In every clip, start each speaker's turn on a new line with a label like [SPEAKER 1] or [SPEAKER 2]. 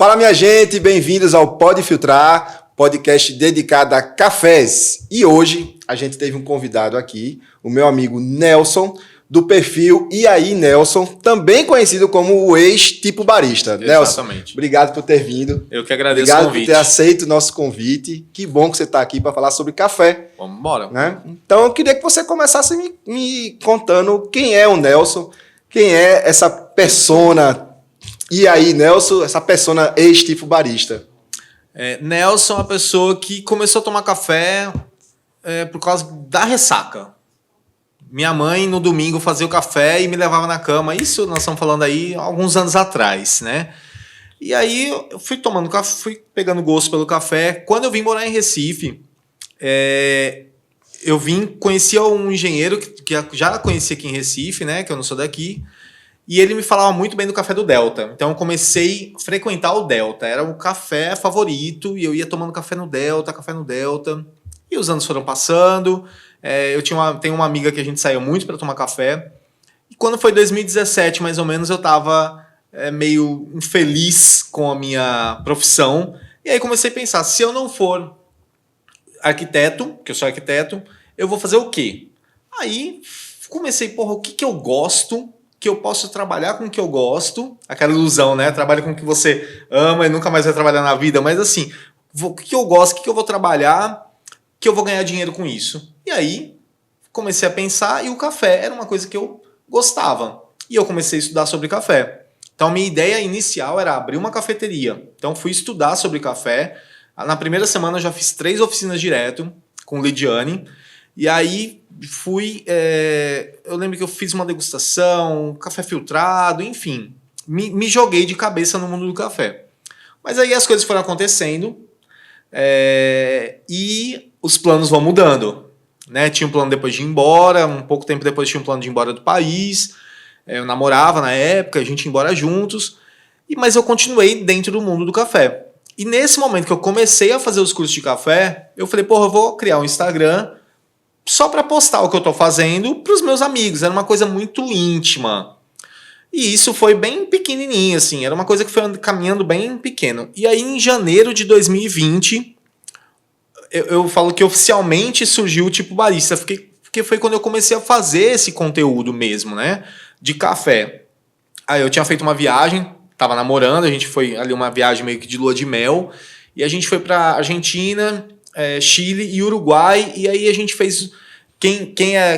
[SPEAKER 1] Fala, minha gente, bem-vindos ao Pode Filtrar, podcast dedicado a cafés. E hoje a gente teve um convidado aqui, o meu amigo Nelson, do perfil E aí Nelson, também conhecido como o ex-tipo barista.
[SPEAKER 2] Exatamente.
[SPEAKER 1] Nelson, obrigado por ter vindo.
[SPEAKER 2] Eu que agradeço
[SPEAKER 1] obrigado
[SPEAKER 2] o convite.
[SPEAKER 1] Obrigado por ter aceito o nosso convite. Que bom que você está aqui para falar sobre café.
[SPEAKER 2] Vamos embora.
[SPEAKER 1] Né? Então eu queria que você começasse me contando quem é o Nelson, quem é essa persona. E aí, Nelson, essa persona ex-tipo barista?
[SPEAKER 2] Nelson é uma pessoa que começou a tomar café por causa da ressaca. Minha mãe, no domingo, fazia o café e me levava na cama. Isso nós estamos falando aí alguns anos atrás, né? E aí eu fui tomando café, fui pegando gosto pelo café. Quando eu vim morar em Recife, eu conhecia um engenheiro que já conhecia aqui em Recife, né? Que eu não sou daqui. E ele me falava muito bem do café do Delta. Então eu comecei a frequentar o Delta. Era o café favorito e eu ia tomando café no Delta. E os anos foram passando. Tenho uma amiga que a gente saiu muito para tomar café. E quando foi 2017, mais ou menos, eu estava meio infeliz com a minha profissão. E aí comecei a pensar, se eu não for arquiteto, que eu sou arquiteto, eu vou fazer o quê? Aí comecei, o que eu gosto, que eu posso trabalhar com o que eu gosto, aquela ilusão, né? Trabalha com o que você ama e nunca mais vai trabalhar na vida, mas assim, o que eu gosto, o que eu vou trabalhar, que eu vou ganhar dinheiro com isso. E aí, comecei a pensar e o café era uma coisa que eu gostava. E eu comecei a estudar sobre café. Então, a minha ideia inicial era abrir uma cafeteria. Então, fui estudar sobre café. Na primeira semana, eu já fiz 3 oficinas direto com Lidiane. E aí, eu lembro que eu fiz uma degustação, café filtrado, enfim. Me joguei de cabeça no mundo do café. Mas aí as coisas foram acontecendo e os planos vão mudando. Né? Tinha um plano depois de ir embora, um pouco tempo depois tinha um plano de ir embora do país. Eu namorava na época, a gente ia embora juntos. Mas eu continuei dentro do mundo do café. E nesse momento que eu comecei a fazer os cursos de café, eu falei, eu vou criar um Instagram só para postar o que eu estou fazendo para os meus amigos. Era uma coisa muito íntima. E isso foi bem pequenininho, assim. Era uma coisa que foi caminhando bem pequeno. E aí, em janeiro de 2020, eu falo que oficialmente surgiu o Tipo Barista. Porque foi quando eu comecei a fazer esse conteúdo mesmo, né? De café. Aí eu tinha feito uma viagem, estava namorando, a gente foi ali uma viagem meio que de lua de mel. E a gente foi para Argentina, Chile e Uruguai. E aí a gente fez... Quem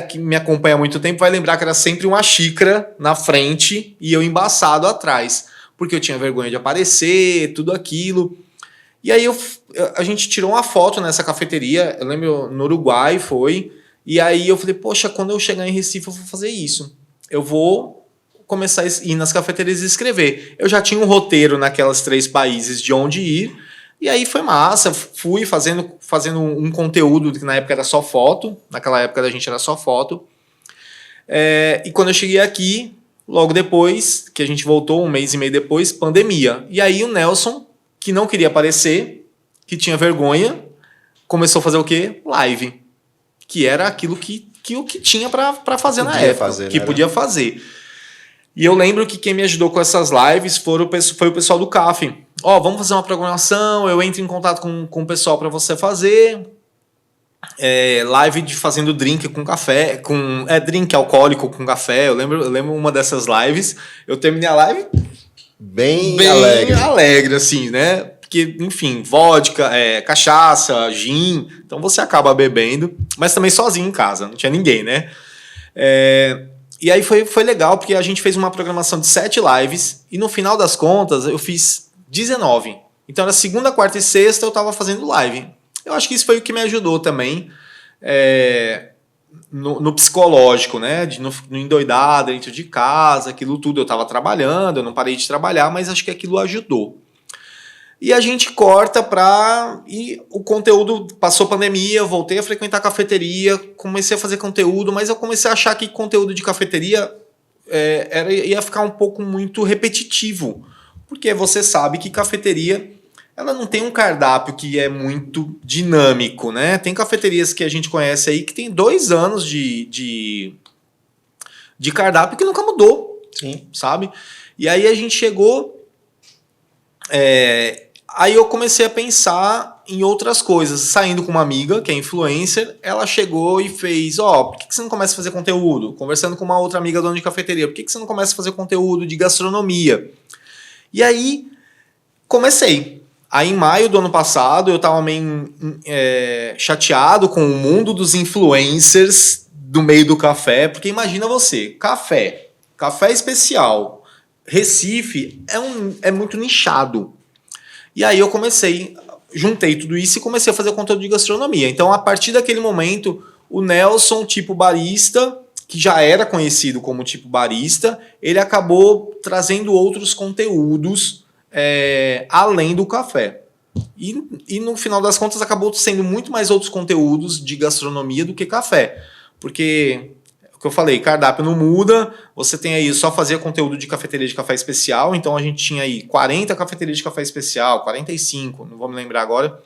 [SPEAKER 2] que me acompanha há muito tempo vai lembrar que era sempre uma xícara na frente e eu embaçado atrás. Porque eu tinha vergonha de aparecer, tudo aquilo. E aí a gente tirou uma foto nessa cafeteria, eu lembro no Uruguai foi. E aí eu falei, poxa, quando eu chegar em Recife eu vou fazer isso. Eu vou começar a ir nas cafeterias e escrever. Eu já tinha um roteiro naquelas 3 países de onde ir. E aí foi massa, fui fazendo um conteúdo que na época era só foto, naquela época da gente era só foto. E quando eu cheguei aqui, logo depois, que a gente voltou, 1 mês e meio depois, pandemia. E aí o Nelson, que não queria aparecer, que tinha vergonha, começou a fazer o quê? Live. Que era aquilo que tinha para fazer na época, que podia fazer. E eu lembro que quem me ajudou com essas lives foi o pessoal do CAF. Vamos fazer uma programação, eu entro em contato com o pessoal para você fazer. Live de fazendo drink com café, drink alcoólico com café. Eu lembro uma dessas lives. Eu terminei a live
[SPEAKER 1] bem
[SPEAKER 2] alegre, assim, né? Porque, enfim, vodka, cachaça, gin. Então você acaba bebendo, mas também sozinho em casa, não tinha ninguém, né? E aí foi legal, porque a gente fez uma programação de 7 lives e no final das contas eu fiz 19. Então era segunda, quarta e sexta eu estava fazendo live. Eu acho que isso foi o que me ajudou também no psicológico, né? De não endoidar dentro de casa, aquilo tudo. Eu estava trabalhando, eu não parei de trabalhar, mas acho que aquilo ajudou. E a gente corta e o conteúdo passou pandemia, eu voltei a frequentar a cafeteria, comecei a fazer conteúdo, mas eu comecei a achar que conteúdo de cafeteria ia ficar um pouco muito repetitivo. Porque você sabe que cafeteria ela não tem um cardápio que é muito dinâmico, né? Tem cafeterias que a gente conhece aí que tem 2 anos de cardápio que nunca mudou.
[SPEAKER 1] Sim.
[SPEAKER 2] Sabe? E aí a gente chegou Aí eu comecei a pensar em outras coisas. Saindo com uma amiga, que é influencer, ela chegou e fez, por que você não começa a fazer conteúdo? Conversando com uma outra amiga dona de cafeteria, por que você não começa a fazer conteúdo de gastronomia? E aí, comecei. Aí, em maio do ano passado, eu tava meio chateado com o mundo dos influencers do meio do café, porque imagina você, café especial, Recife, é muito nichado. E aí eu juntei tudo isso e comecei a fazer conteúdo de gastronomia. Então, a partir daquele momento, o Nelson, tipo barista, que já era conhecido como tipo barista, ele acabou trazendo outros conteúdos além do café. E no final das contas acabou sendo muito mais outros conteúdos de gastronomia do que café. Porque, o que eu falei, cardápio não muda, você tem aí só fazer conteúdo de cafeteria de café especial, então a gente tinha aí 40 cafeterias de café especial, 45, não vou me lembrar agora.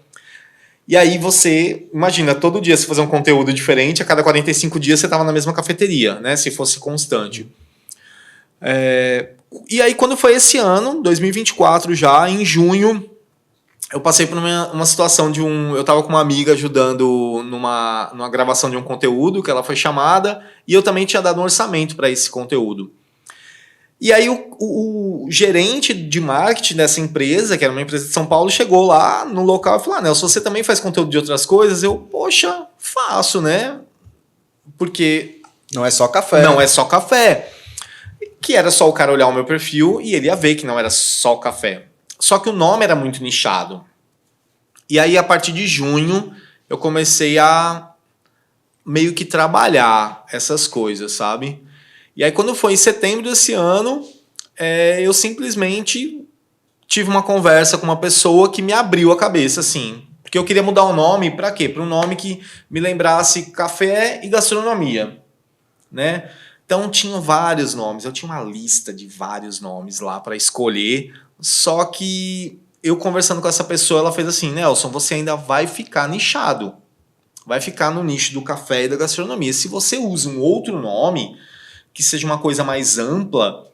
[SPEAKER 2] E aí você, imagina, todo dia você fazer um conteúdo diferente, a cada 45 dias você estava na mesma cafeteria, né? Se fosse constante. E aí quando foi esse ano, 2024 já, em junho, eu passei por uma situação eu estava com uma amiga ajudando numa gravação de um conteúdo, que ela foi chamada, e eu também tinha dado um orçamento para esse conteúdo. E aí o gerente de marketing dessa empresa, que era uma empresa de São Paulo, chegou lá no local e falou, Nelson, você também faz conteúdo de outras coisas? Eu, poxa, faço, né? Porque...
[SPEAKER 1] Não é só café.
[SPEAKER 2] Não é só café. Que era só o cara olhar o meu perfil e ele ia ver que não era só o café. Só que o nome era muito nichado. E aí, a partir de junho, eu comecei a meio que trabalhar essas coisas, sabe? E aí, quando foi em setembro desse ano, eu simplesmente tive uma conversa com uma pessoa que me abriu a cabeça, assim. Porque eu queria mudar o nome, para quê? Para um nome que me lembrasse café e gastronomia, né? Então, tinha vários nomes. Eu tinha uma lista de vários nomes lá para escolher. Só que eu conversando com essa pessoa, ela fez assim, Nelson, você ainda vai ficar nichado. Vai ficar no nicho do café e da gastronomia. Se você usa um outro nome, que seja uma coisa mais ampla,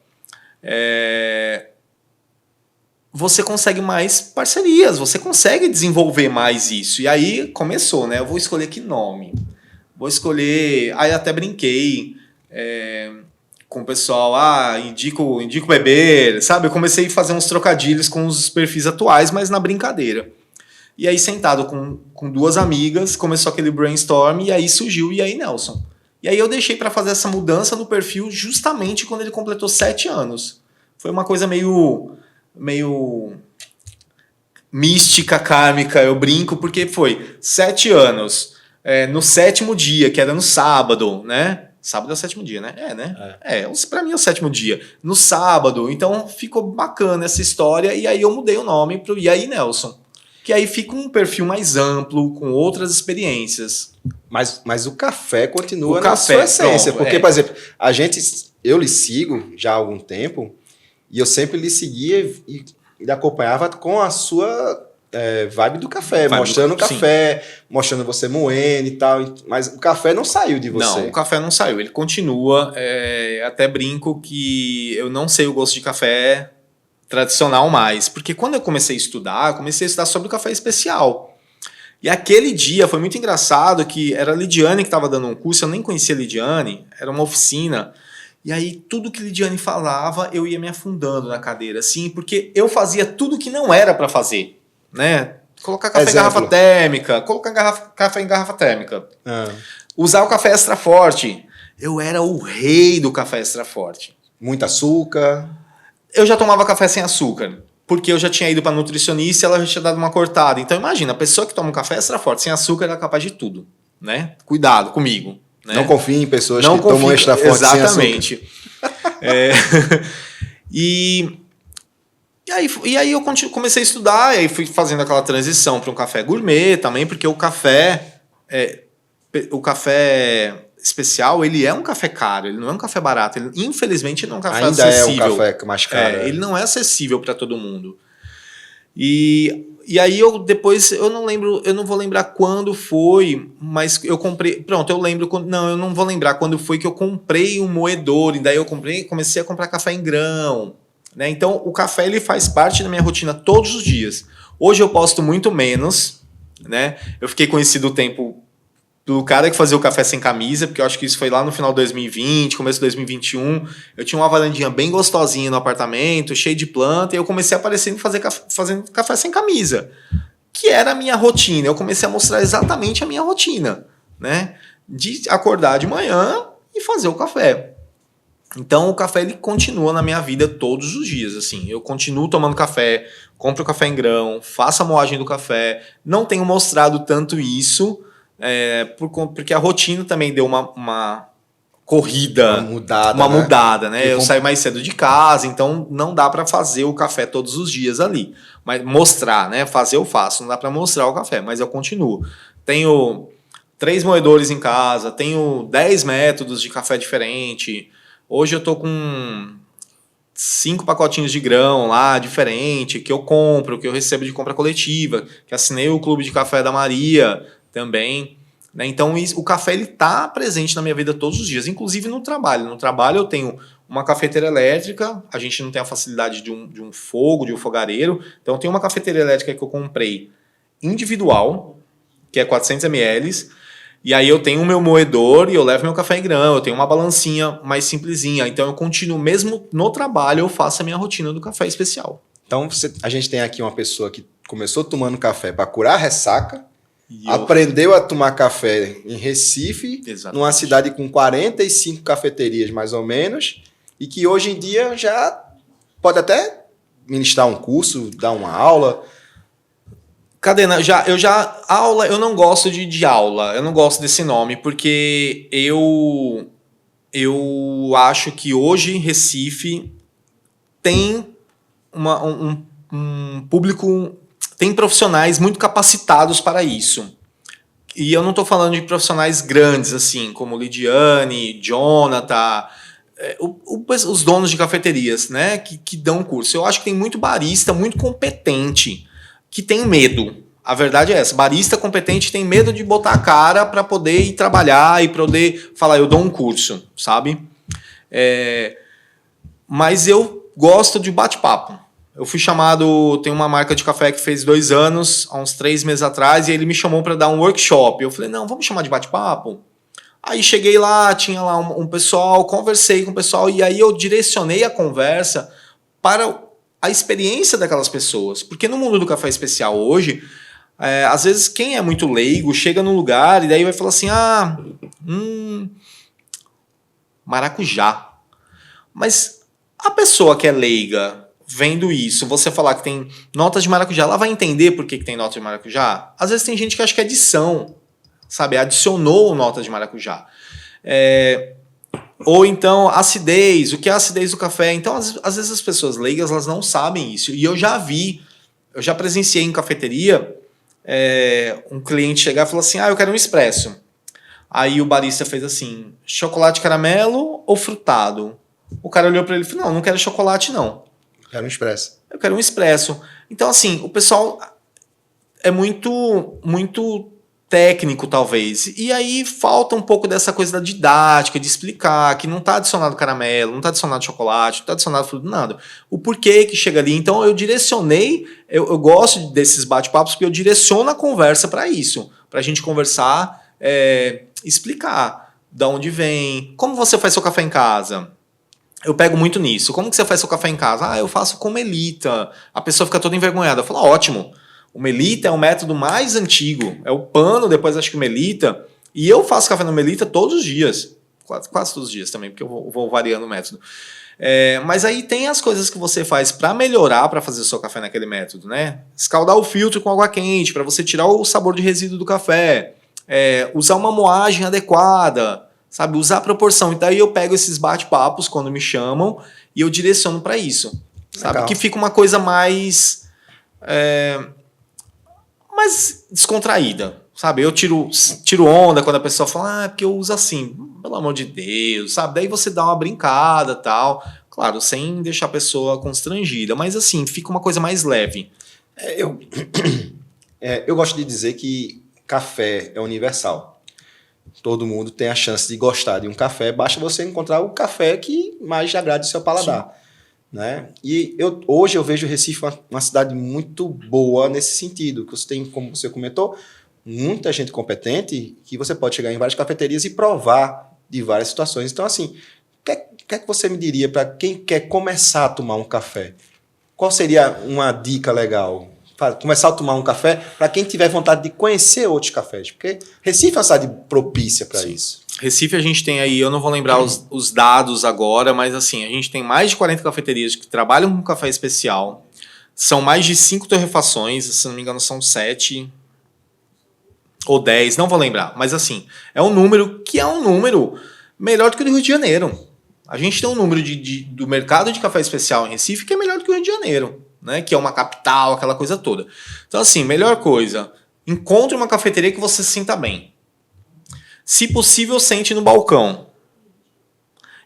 [SPEAKER 2] você consegue mais parcerias, você consegue desenvolver mais isso. E aí começou, né? Eu vou escolher que nome? Vou escolher... Aí até brinquei... com o pessoal, indico beber, sabe? Eu comecei a fazer uns trocadilhos com os perfis atuais, mas na brincadeira. E aí, sentado com duas amigas, começou aquele brainstorm, e aí surgiu E aí, Nelson. E aí eu deixei para fazer essa mudança no perfil justamente quando ele completou 7 anos. Foi uma coisa meio mística, kármica, eu brinco, porque foi 7 anos, no 7º dia, que era no sábado, né? Sábado é o 7º dia, né? Né? Pra mim é o 7º dia. No sábado. Então ficou bacana essa história. E aí eu mudei o nome pro E aí, Nelson. Que aí fica um perfil mais amplo, com outras experiências.
[SPEAKER 1] Mas o café continua na sua essência. Pronto, porque, por exemplo, eu lhe sigo já há algum tempo. E eu sempre lhe seguia e lhe acompanhava com a sua... vibe do café, mostrando o café, mostrando você moendo e tal, mas o café não saiu de você.
[SPEAKER 2] Não, o café não saiu, ele continua, até brinco que eu não sei o gosto de café tradicional mais, porque quando eu comecei a estudar sobre o café especial. E aquele dia foi muito engraçado, que era a Lidiane que estava dando um curso, eu nem conhecia a Lidiane, era uma oficina, e aí tudo que a Lidiane falava, eu ia me afundando na cadeira, assim, porque eu fazia tudo que não era para fazer. Né? Colocar café em garrafa térmica, café em garrafa térmica. Usar o café extra forte. Eu era o rei do café extra forte.
[SPEAKER 1] Muito açúcar.
[SPEAKER 2] Eu já tomava café sem açúcar, porque eu já tinha ido para nutricionista e ela já tinha dado uma cortada. Então imagina, a pessoa que toma um café extra forte sem açúcar é capaz de tudo, né? Cuidado comigo. Né?
[SPEAKER 1] Não confie em pessoas que tomam extra forte sem açúcar.
[SPEAKER 2] Exatamente. E aí eu comecei a estudar, e aí fui fazendo aquela transição para um café gourmet também, porque o café especial, ele é um café caro, ele não é um café barato, infelizmente não é um café acessível.
[SPEAKER 1] Ainda é um café mais caro.
[SPEAKER 2] Ele não é acessível para todo mundo. E aí eu depois, eu não vou lembrar quando foi, mas eu comprei, pronto, eu lembro, eu não vou lembrar quando foi que eu comprei um moedor, e daí eu comecei a comprar café em grão. né? Então, o café ele faz parte da minha rotina todos os dias. Hoje eu posto muito menos, né? Eu fiquei conhecido o tempo do cara que fazia o café sem camisa, porque eu acho que isso foi lá no final de 2020, começo de 2021. Eu tinha uma varandinha bem gostosinha no apartamento, cheio de planta, e eu comecei a aparecer e fazendo café sem camisa, que era a minha rotina. Eu comecei a mostrar exatamente a minha rotina, né? De acordar de manhã e fazer o café. Então o café ele continua na minha vida todos os dias, assim. Eu continuo tomando café, compro café em grão, faço a moagem do café. Não tenho mostrado tanto isso, porque a rotina também deu uma corrida, uma
[SPEAKER 1] né?
[SPEAKER 2] mudada, né? Eu saio mais cedo de casa, então não dá para fazer o café todos os dias ali. Mas mostrar, né? Fazer eu faço, não dá para mostrar o café, mas eu continuo. Tenho 3 moedores em casa, tenho 10 métodos de café diferente. Hoje eu tô com 5 pacotinhos de grão lá, diferente, que eu compro, que eu recebo de compra coletiva, que assinei o Clube de Café da Maria também, né? Então o café ele tá presente na minha vida todos os dias, inclusive no trabalho. No trabalho eu tenho uma cafeteira elétrica, a gente não tem a facilidade de um fogo, de um fogareiro, então eu tenho uma cafeteira elétrica que eu comprei individual, que é 400 ml, e aí eu tenho o meu moedor e eu levo meu café em grão, eu tenho uma balancinha mais simplesinha, então eu continuo, mesmo no trabalho, eu faço a minha rotina do café especial.
[SPEAKER 1] Então a gente tem aqui uma pessoa que começou tomando café para curar a ressaca, aprendeu a tomar café em Recife, exatamente, numa cidade com 45 cafeterias mais ou menos, e que hoje em dia já pode até ministrar um curso, dar uma aula.
[SPEAKER 2] Cadena, aula, eu não gosto de aula, eu não gosto desse nome, porque eu acho que hoje Recife tem um público, tem profissionais muito capacitados para isso. E eu não estou falando de profissionais grandes, assim, como Lidiane, Jonathan, os donos de cafeterias, né, que dão curso. Eu acho que tem muito barista, muito competente, que tem medo. A verdade é essa. Barista competente tem medo de botar a cara para poder ir trabalhar e poder falar, eu dou um curso, sabe? Mas eu gosto de bate-papo. Eu fui chamado, tem uma marca de café que fez 2 anos, há uns 3 meses atrás, e ele me chamou para dar um workshop. Eu falei, não, vamos chamar de bate-papo? Aí cheguei lá, tinha lá um pessoal, conversei com o pessoal, e aí eu direcionei a conversa para a experiência daquelas pessoas. Porque no mundo do café especial hoje, às vezes quem é muito leigo chega num lugar e daí vai falar assim, maracujá. Mas a pessoa que é leiga, vendo isso, você falar que tem notas de maracujá, ela vai entender por que tem nota de maracujá? Às vezes tem gente que acha que é adição, sabe? Adicionou notas de maracujá. Ou então acidez, o que é a acidez do café? Então, às vezes as pessoas leigas, elas não sabem isso. E eu já presenciei em cafeteria, um cliente chegar e falar assim, eu quero um expresso. Aí o barista fez assim, chocolate caramelo ou frutado? O cara olhou para ele e falou, não quero chocolate não.
[SPEAKER 1] Quero um expresso.
[SPEAKER 2] Eu quero um expresso. Então, assim, o pessoal é muito, muito técnico, talvez. E aí falta um pouco dessa coisa da didática, de explicar que não está adicionado caramelo, não está adicionado chocolate, não está adicionado fruto, nada. O porquê que chega ali. Então, eu direcionei, eu gosto desses bate-papos porque eu direciono a conversa para isso. Para a gente conversar, explicar de onde vem, como você faz seu café em casa. Eu pego muito nisso. Como que você faz seu café em casa? Eu faço com melita. A pessoa fica toda envergonhada. Eu falo, ótimo. O melita é o método mais antigo. É o pano, depois acho que o melita. E eu faço café no melita todos os dias. Quase todos os dias também, porque eu vou variando o método. Mas aí tem as coisas que você faz para melhorar, para fazer o seu café naquele método, né? Escaldar o filtro com água quente, para você tirar o sabor de resíduo do café. Usar uma moagem adequada. Sabe, usar a proporção. E daí eu pego esses bate-papos quando me chamam e eu direciono para isso. Sabe? Legal. Que fica uma coisa mais descontraída. Sabe? Eu tiro onda quando a pessoa fala, porque eu uso assim. Pelo amor de Deus, sabe? Daí você dá uma brincada e tal. Claro, sem deixar a pessoa constrangida. Mas assim, fica uma coisa mais leve.
[SPEAKER 1] Eu gosto de dizer que café é universal. Todo mundo tem a chance de gostar de um café, basta você encontrar o café que mais agrade o seu paladar. Sim. né? E hoje eu vejo o Recife uma cidade muito boa nesse sentido, que você tem, como você comentou, muita gente competente que você pode chegar em várias cafeterias e provar de várias situações. Então, assim, o que é que você me diria para quem quer começar a tomar um café? Qual seria uma dica legal? Começar a tomar um café para quem tiver vontade de conhecer outros cafés, porque Recife é uma cidade propícia para isso.
[SPEAKER 2] Recife a gente tem aí, eu não vou lembrar os dados agora, mas assim, a gente tem mais de 40 cafeterias que trabalham com café especial. São mais de 5 torrefações, se não me engano são 7 ou 10, não vou lembrar. Mas assim, é um número que é um número melhor do que o do Rio de Janeiro. A gente tem um número do mercado de café especial em Recife que é melhor do que o Rio de Janeiro, né? Que é uma capital, aquela coisa toda. Então assim, melhor coisa, encontre uma cafeteria que você se sinta bem. Se possível, sente no balcão.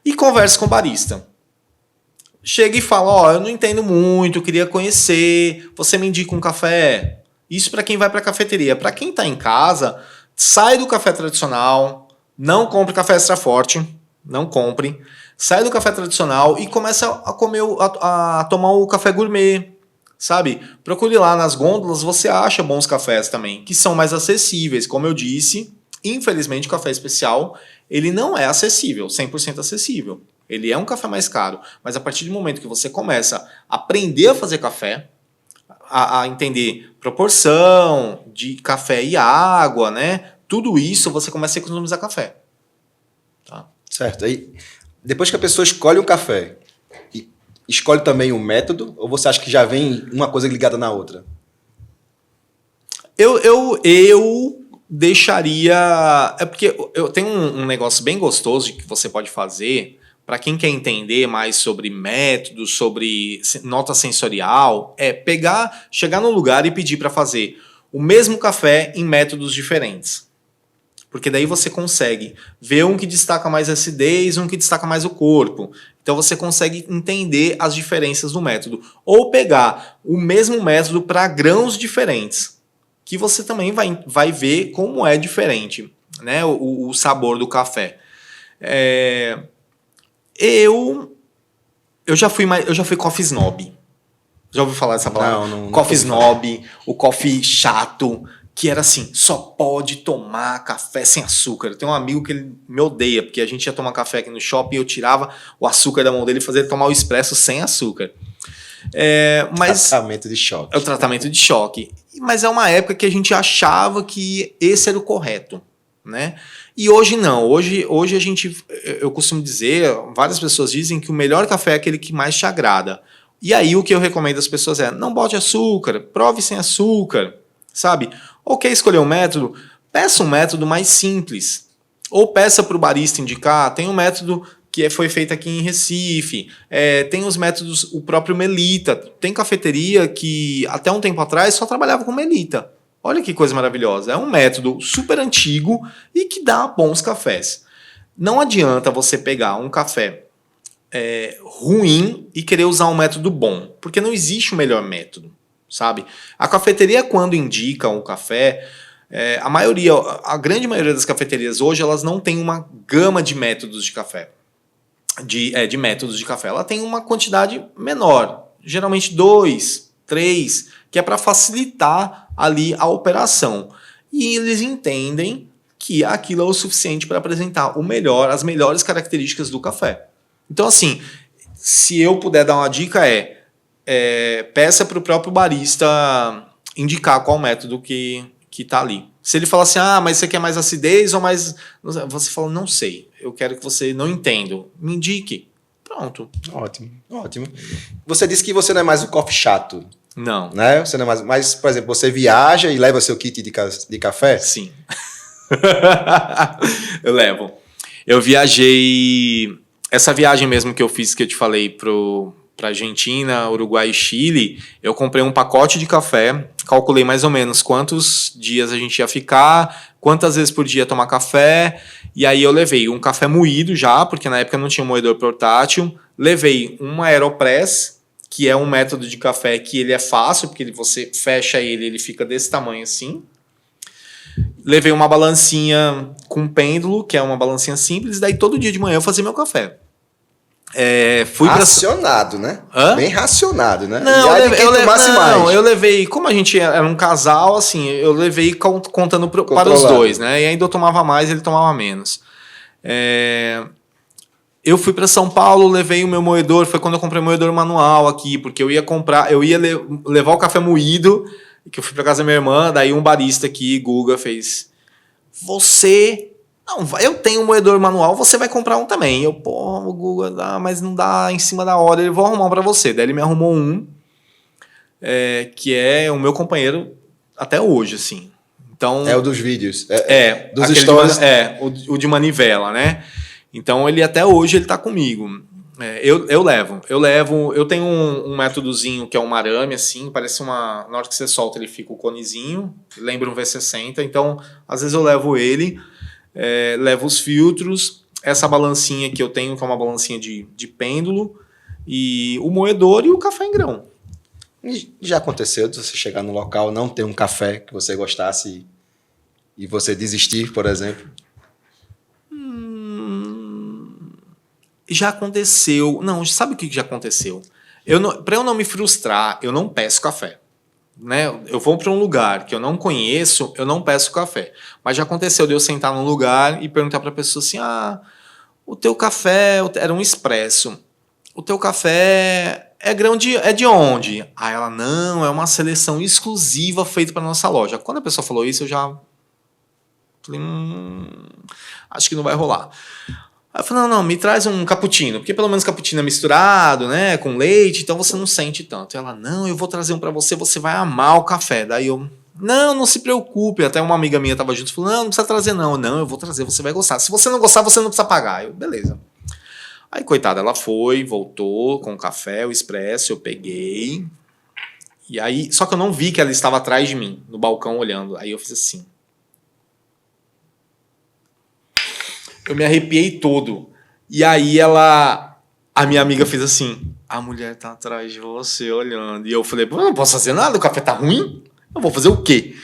[SPEAKER 2] E converse com o barista. Chega e fala, ó, eu não entendo muito, eu queria conhecer, você me indica um café? Isso para quem vai para a cafeteria. Para quem está em casa, sai do café tradicional, não compre café extra forte, não compre. Sai do café tradicional e começa a comer, a tomar o café gourmet, sabe? Procure lá nas gôndolas, você acha bons cafés também, que são mais acessíveis, como eu disse. Infelizmente, o café especial, ele não é acessível, 100% acessível. Ele é um café mais caro, mas a partir do momento que você começa a aprender a fazer café, a entender proporção de café e água, né? Tudo isso você começa a economizar café. Tá?
[SPEAKER 1] Certo. Aí, depois que a pessoa escolhe um café, escolhe também o método, ou você acha que já vem uma coisa ligada na outra?
[SPEAKER 2] Eu deixaria... É porque eu tenho um negócio bem gostoso que você pode fazer para quem quer entender mais sobre métodos, sobre nota sensorial, é chegar num lugar e pedir para fazer o mesmo café em métodos diferentes. Porque daí você consegue ver um que destaca mais a acidez, um que destaca mais o corpo. Então você consegue entender as diferenças do método. Ou pegar o mesmo método para grãos diferentes, que você também vai ver como é diferente, né, o sabor do café. Eu já fui coffee snob. Já ouviu falar dessa palavra?
[SPEAKER 1] Não.
[SPEAKER 2] Coffee snob, o coffee chato, que era assim, só pode tomar café sem açúcar. Eu tenho um amigo que ele me odeia, porque a gente ia tomar café aqui no shopping e eu tirava o açúcar da mão dele e fazia ele tomar o expresso sem açúcar. Mas
[SPEAKER 1] tratamento de choque.
[SPEAKER 2] É o tratamento de choque. Mas é uma época que a gente achava que esse era o correto, né? E hoje não. Hoje eu costumo dizer, várias pessoas dizem que o melhor café é aquele que mais te agrada. E aí o que eu recomendo às pessoas é, não bote açúcar, prove sem açúcar, sabe? Ou quer escolher um método, peça um método mais simples. Ou peça para o barista indicar, tem um método que foi feito aqui em Recife, tem os métodos, o próprio Melita. Tem cafeteria que até um tempo atrás só trabalhava com Melita. Olha que coisa maravilhosa. É um método super antigo e que dá bons cafés. Não adianta você pegar um café ruim e querer usar um método bom, porque não existe o melhor método, sabe? A cafeteria, quando indica um café, a grande maioria das cafeterias hoje, elas não têm uma gama de métodos de café. De métodos de café. Ela tem uma quantidade menor, geralmente 2, 3, que é para facilitar ali a operação. E eles entendem que aquilo é o suficiente para apresentar as melhores características do café. Então, assim, se eu puder dar uma dica peça para o próprio barista indicar qual método que está ali. Se ele falar assim, mas você quer mais acidez ou mais... Você fala, não sei, eu quero que você não entenda, me indique. Pronto.
[SPEAKER 1] Ótimo. Você disse que você não é mais o coffee chato.
[SPEAKER 2] Não.
[SPEAKER 1] Né? Você não é mais... Mas, por exemplo, você viaja e leva seu kit de café?
[SPEAKER 2] Sim. Eu levo. Eu viajei... Essa viagem mesmo que eu fiz, que eu te falei para Argentina, Uruguai e Chile, eu comprei um pacote de café, calculei mais ou menos quantos dias a gente ia ficar, quantas vezes por dia tomar café, e aí eu levei um café moído já, porque na época não tinha um moedor portátil, levei uma Aeropress, que é um método de café que ele é fácil, porque você fecha ele fica desse tamanho assim. Levei uma balancinha com pêndulo, que é uma balancinha simples, daí todo dia de manhã eu fazia meu café. Fui
[SPEAKER 1] racionado, né?
[SPEAKER 2] Hã?
[SPEAKER 1] Bem racionado, né?
[SPEAKER 2] Não,
[SPEAKER 1] mais.
[SPEAKER 2] eu levei, como a gente era um casal, assim, eu levei contando para os dois, né? E ainda eu tomava mais, ele tomava menos. Eu fui para São Paulo, levei o meu moedor, foi quando eu comprei o moedor manual aqui, porque eu ia levar o café moído, que eu fui para casa da minha irmã, daí um barista aqui, Guga, fez: eu tenho um moedor manual, você vai comprar um também. Eu, pô, Guga, mas não dá em cima da hora, eu vou arrumar um para você. Daí ele me arrumou um, que é o meu companheiro até hoje, assim. Então,
[SPEAKER 1] é o dos vídeos.
[SPEAKER 2] Dos stories. O de manivela, né? Então ele até hoje ele tá comigo. Eu tenho um métodozinho que é um arame, assim, parece na hora que você solta ele fica o conezinho, lembra um V60, então às vezes eu levo ele, levo os filtros, essa balancinha que eu tenho, que é uma balancinha de pêndulo, e o moedor e o café em grão.
[SPEAKER 1] E já aconteceu de você chegar no local, não ter um café que você gostasse e você desistir, por exemplo?
[SPEAKER 2] Já aconteceu. Não, sabe o que já aconteceu? Para eu não me frustrar, eu não peço café. Né? Eu vou para um lugar que eu não conheço, eu não peço café. Mas já aconteceu de eu sentar num lugar e perguntar para a pessoa assim: o teu café era um expresso. O teu café é de onde? Aí ela: não, é uma seleção exclusiva feita para nossa loja. Quando a pessoa falou isso, eu já falei: acho que não vai rolar. Aí eu falei: não, me traz um cappuccino, porque pelo menos cappuccino é misturado, né, com leite, então você não sente tanto. Ela: não, eu vou trazer um para você, você vai amar o café. Daí eu: não se preocupe. Até uma amiga minha tava junto e falou: não precisa trazer não. Não, eu vou trazer, você vai gostar. Se você não gostar, você não precisa pagar. Eu: beleza. Aí, coitada, ela foi, voltou com o café, o expresso, eu peguei. E aí, só que eu não vi que ela estava atrás de mim, no balcão, olhando. Aí eu fiz assim. Eu me arrepiei todo. E aí a minha amiga fez assim: a mulher tá atrás de você olhando. E eu falei: eu não posso fazer nada, o café tá ruim? Eu vou fazer o quê?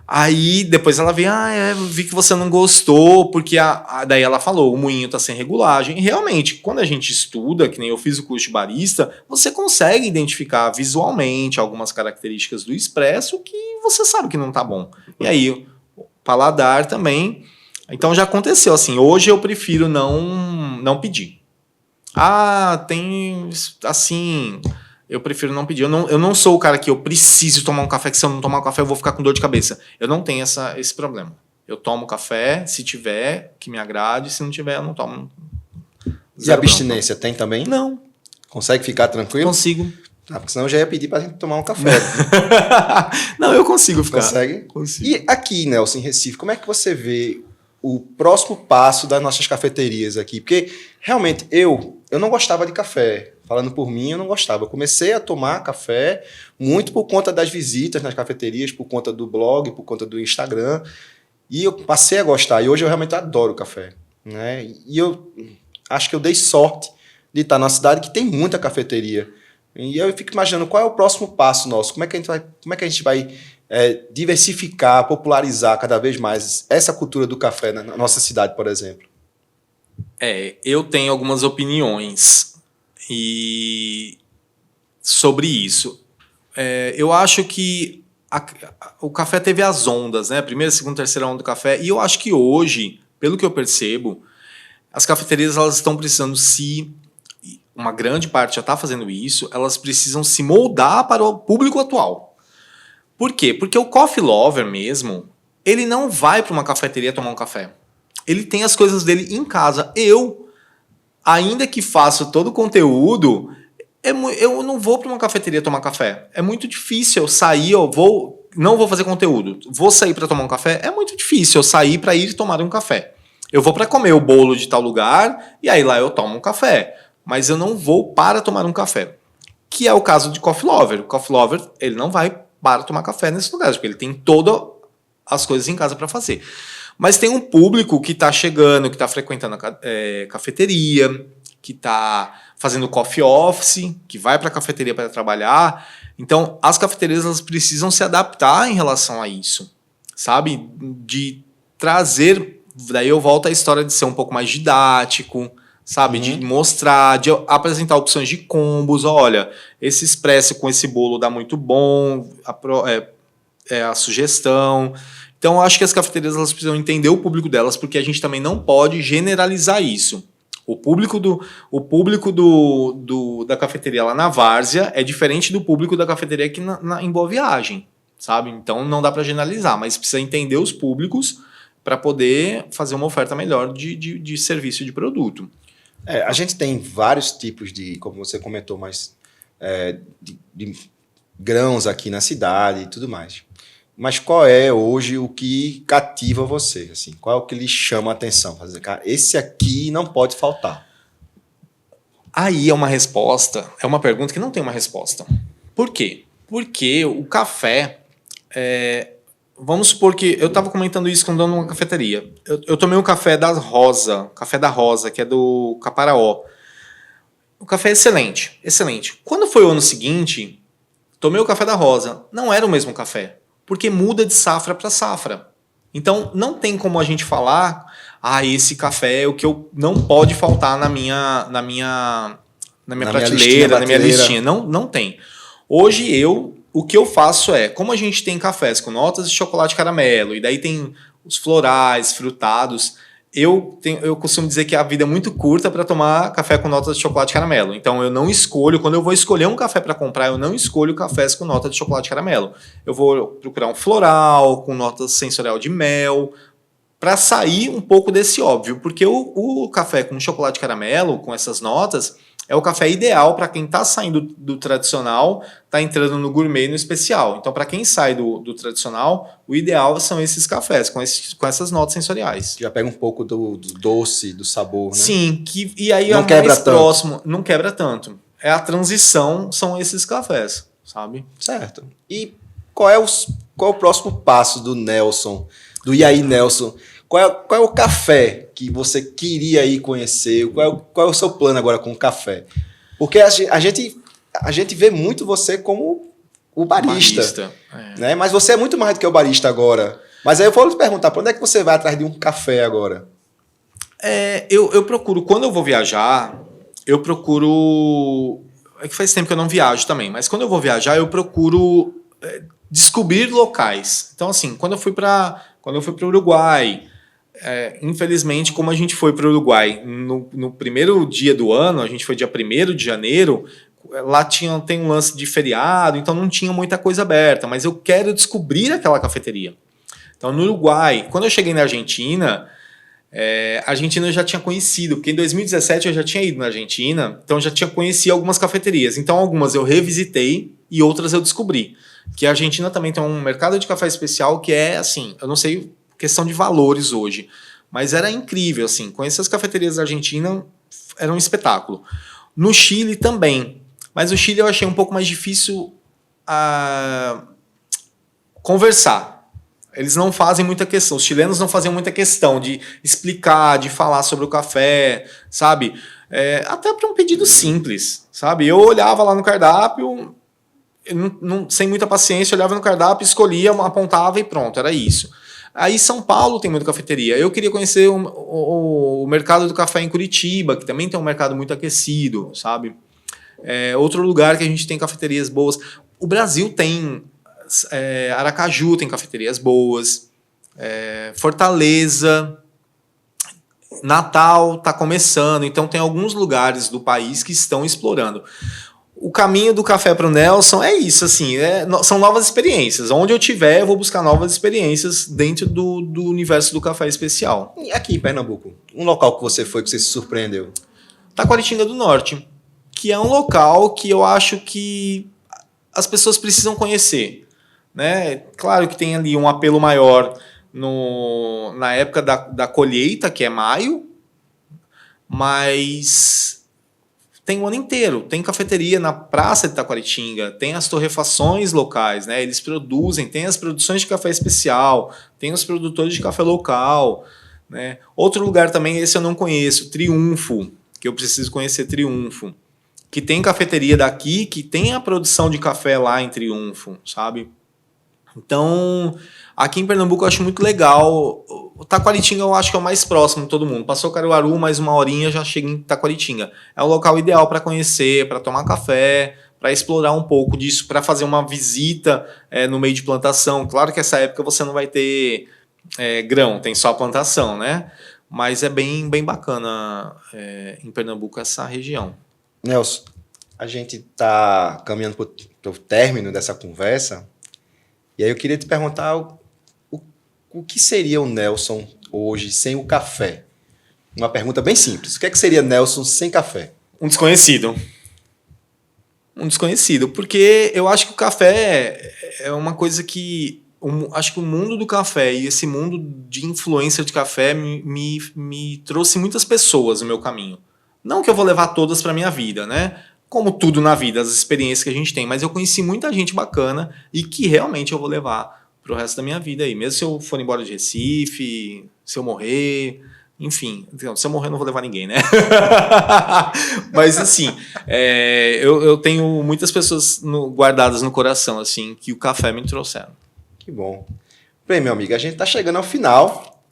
[SPEAKER 2] Aí depois ela veio: vi que você não gostou, porque daí ela falou: o moinho tá sem regulagem. E realmente, quando a gente estuda, que nem eu fiz o curso de barista, você consegue identificar visualmente algumas características do expresso que você sabe que não tá bom. E aí, o paladar também. Então já aconteceu, assim, hoje eu prefiro não pedir. Tem, assim, eu prefiro não pedir. Eu não sou o cara que eu preciso tomar um café, que se eu não tomar um café eu vou ficar com dor de cabeça. Eu não tenho esse problema. Eu tomo café, se tiver, que me agrade, se não tiver, eu não tomo.
[SPEAKER 1] E a abstinência tem também?
[SPEAKER 2] Não.
[SPEAKER 1] Consegue ficar tranquilo?
[SPEAKER 2] Consigo.
[SPEAKER 1] Porque senão eu já ia pedir pra gente tomar um café.
[SPEAKER 2] Não, eu consigo ficar.
[SPEAKER 1] Consegue?
[SPEAKER 2] Consigo.
[SPEAKER 1] E aqui, Nelson, em Recife, como é que você vê o próximo passo das nossas cafeterias aqui? Porque, realmente, eu não gostava de café. Falando por mim, eu não gostava. Eu comecei a tomar café muito por conta das visitas nas cafeterias, por conta do blog, por conta do Instagram. E eu passei a gostar. E hoje eu realmente adoro café. Né? E eu acho que eu dei sorte de estar numa cidade que tem muita cafeteria. E eu fico imaginando qual é o próximo passo nosso. Como é que a gente vai diversificar, popularizar cada vez mais essa cultura do café na nossa cidade, por exemplo?
[SPEAKER 2] Eu tenho algumas opiniões sobre isso. Eu acho que o café teve as ondas, né? Primeira, segunda, terceira onda do café. E eu acho que hoje, pelo que eu percebo, as cafeterias elas estão precisando uma grande parte já está fazendo isso, elas precisam se moldar para o público atual. Por quê? Porque o coffee lover mesmo, ele não vai para uma cafeteria tomar um café. Ele tem as coisas dele em casa. Eu, ainda que faça todo o conteúdo, eu não vou para uma cafeteria tomar café. É muito difícil eu sair, não vou fazer conteúdo. Vou sair para tomar um café? É muito difícil eu sair para ir tomar um café. Eu vou para comer o bolo de tal lugar e aí lá eu tomo um café. Mas eu não vou para tomar um café. Que é o caso de coffee lover. O coffee lover, ele não vai para tomar café nesses lugares, porque ele tem todas as coisas em casa para fazer. Mas tem um público que está chegando, que está frequentando a cafeteria, que está fazendo coffee office, que vai para a cafeteria para trabalhar. Então, as cafeterias elas precisam se adaptar em relação a isso, sabe? De trazer... Daí eu volto à história de ser um pouco mais didático, sabe? De mostrar, de apresentar opções de combos. Olha, esse expresso com esse bolo dá muito bom, a sugestão. Então, eu acho que as cafeterias elas precisam entender o público delas, porque a gente também não pode generalizar isso. O público da cafeteria lá na Várzea é diferente do público da cafeteria aqui em Boa Viagem, sabe? Então não dá para generalizar, mas precisa entender os públicos para poder fazer uma oferta melhor de serviço e de produto.
[SPEAKER 1] A gente tem vários tipos de, como você comentou, de grãos aqui na cidade e tudo mais. Mas qual é hoje o que cativa você? Assim, qual é o que lhe chama a atenção? Fazer, cara, esse aqui não pode faltar.
[SPEAKER 2] Aí é uma pergunta que não tem uma resposta. Por quê? Porque o café, vamos supor que eu estava comentando isso quando eu numa cafeteria. Eu tomei um café da Rosa, que é do Caparaó. O café é excelente, excelente. Quando foi o ano seguinte, tomei o café da Rosa. Não era o mesmo café. Porque muda de safra para safra. Então, não tem como a gente falar, esse café é o que não pode faltar na minha prateleira, na minha listinha. Não tem. Hoje, o que eu faço como a gente tem cafés com notas de chocolate caramelo, e daí tem os florais, frutados, eu costumo dizer que a vida é muito curta para tomar café com notas de chocolate caramelo. Então eu não escolho, quando eu vou escolher um café para comprar, eu não escolho cafés com nota de chocolate caramelo. Eu vou procurar um floral, com nota sensorial de mel, para sair um pouco desse óbvio. Porque o café com chocolate caramelo, com essas notas, é o café ideal para quem está saindo do tradicional, está entrando no gourmet e no especial. Então, para quem sai do tradicional, o ideal são esses cafés, com essas notas sensoriais.
[SPEAKER 1] Já pega um pouco do doce, do sabor, né?
[SPEAKER 2] Sim, e aí
[SPEAKER 1] não
[SPEAKER 2] é mais próximo, não quebra tanto. É a transição, são esses cafés, sabe?
[SPEAKER 1] Certo. E qual é o próximo passo do Nelson, do E aí Nelson? Qual é o café que você queria ir conhecer? Qual é o seu plano agora com o café? Porque a gente vê muito você como o barista. Né? Mas você é muito mais do que o barista agora. Mas aí eu vou lhe perguntar, para onde é que você vai atrás de um café agora?
[SPEAKER 2] Eu procuro, quando eu vou viajar, eu procuro... É que faz tempo que eu não viajo também, mas quando eu vou viajar, eu procuro descobrir locais. Então, assim, quando eu fui para o Uruguai... infelizmente, como a gente foi para o Uruguai no primeiro dia do ano, a gente foi dia 1º de janeiro, lá tem um lance de feriado, então não tinha muita coisa aberta, mas eu quero descobrir aquela cafeteria. Então, no Uruguai, quando eu cheguei na Argentina, a Argentina eu já tinha conhecido, porque em 2017 eu já tinha ido na Argentina, então eu já tinha conhecido algumas cafeterias. Então, algumas eu revisitei e outras eu descobri. Que a Argentina também tem um mercado de café especial que é assim, eu não sei... questão de valores hoje, mas era incrível, assim, conhecer as cafeterias da Argentina era um espetáculo. No Chile também, mas o Chile eu achei um pouco mais difícil conversar. Eles não fazem muita questão, os chilenos não faziam muita questão de explicar, de falar sobre o café, sabe? Até para um pedido simples, sabe? Eu olhava lá no cardápio, sem muita paciência, olhava no cardápio, escolhia, apontava e pronto, era isso. Aí São Paulo tem muita cafeteria. Eu queria conhecer o mercado do café em Curitiba, que também tem um mercado muito aquecido, sabe? Outro lugar que a gente tem cafeterias boas. O Brasil tem... Aracaju tem cafeterias boas. Fortaleza. Natal está começando. Então tem alguns lugares do país que estão explorando. O caminho do café para o Nelson é isso, assim, são novas experiências. Onde eu tiver, eu vou buscar novas experiências dentro do universo do café especial.
[SPEAKER 1] E aqui em Pernambuco, um local que você foi que você se surpreendeu?
[SPEAKER 2] Taquaritinga do Norte, que é um local que eu acho que as pessoas precisam conhecer, né? Claro que tem ali um apelo maior na época da colheita, que é maio, mas... tem o ano inteiro, tem cafeteria na praça de Taquaritinga, tem as torrefações locais, né? Eles produzem, tem as produções de café especial, tem os produtores de café local, né? Outro lugar também, esse eu não conheço, Triunfo, que eu preciso conhecer Triunfo, que tem cafeteria daqui, que tem a produção de café lá em Triunfo, sabe? Então, aqui em Pernambuco eu acho muito legal O Taquaritinga eu acho que é o mais próximo de todo mundo. Passou Caruaru, mais uma horinha já chega em Taquaritinga. É o local ideal para conhecer, para tomar café, para explorar um pouco disso, para fazer uma visita no meio de plantação. Claro que essa época você não vai ter grão, tem só plantação, né? Mas é bem bacana em Pernambuco essa região.
[SPEAKER 1] Nelson, a gente está caminhando para o término dessa conversa, e aí eu queria te perguntar o que seria o Nelson hoje sem o café? Uma pergunta bem simples. O que seria Nelson sem café?
[SPEAKER 2] Um desconhecido. Um desconhecido, porque eu acho que o café é uma coisa que... acho que o mundo do café e esse mundo de influência de café me trouxe muitas pessoas no meu caminho. Não que eu vou levar todas para minha vida, né? Como tudo na vida, as experiências que a gente tem. Mas eu conheci muita gente bacana e que realmente eu vou levar pro resto da minha vida aí. Mesmo se eu for embora de Recife, se eu morrer, enfim. Se eu morrer, eu não vou levar ninguém, né? Mas, assim, eu tenho muitas pessoas guardadas no coração, assim, que o café me trouxeram.
[SPEAKER 1] Que bom. Bem, meu amigo, a gente está chegando ao final.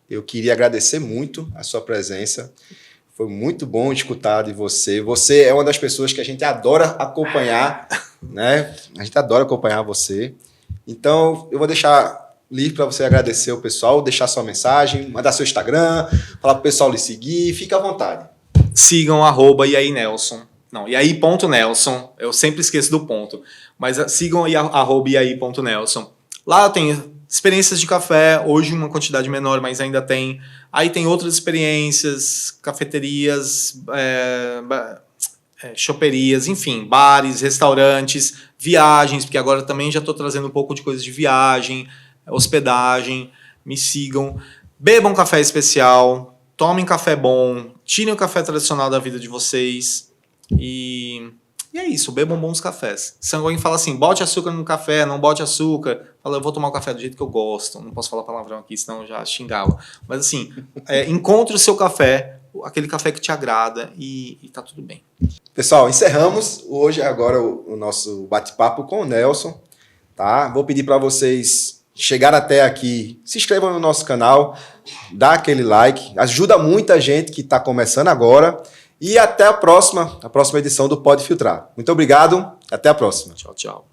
[SPEAKER 1] Eu queria agradecer muito a sua presença. Foi muito bom escutar de você. Você é uma das pessoas que a gente adora acompanhar, né? A gente adora acompanhar você. Então, eu vou deixar livre para você agradecer o pessoal, deixar sua mensagem, mandar seu Instagram, falar para o pessoal lhe seguir. Fique à vontade.
[SPEAKER 2] Sigam @iainelson. Não, iaí.nelson. Eu sempre esqueço do ponto. Mas sigam @iaí.nelson. Lá eu tenho experiências de café, hoje uma quantidade menor, mas ainda tem. Aí tem outras experiências, cafeterias, choperias, enfim, bares, restaurantes, viagens, porque agora também já estou trazendo um pouco de coisa de viagem, hospedagem. Me sigam. Bebam café especial, tomem café bom, tirem o café tradicional da vida de vocês e é isso, bebam bons cafés. Se alguém fala assim, bote açúcar no café, não bote açúcar, fala, eu vou tomar o café do jeito que eu gosto. Não posso falar palavrão aqui, senão eu já xingava. Mas assim, encontre o seu café, aquele café que te agrada e tá tudo bem.
[SPEAKER 1] Pessoal, encerramos hoje agora o nosso bate-papo com o Nelson. Tá? Vou pedir para vocês chegar até aqui, se inscrevam no nosso canal, dá aquele like, ajuda muita gente que está começando agora. E até a próxima edição do Pode Filtrar. Muito obrigado, até a próxima.
[SPEAKER 2] Tchau, tchau.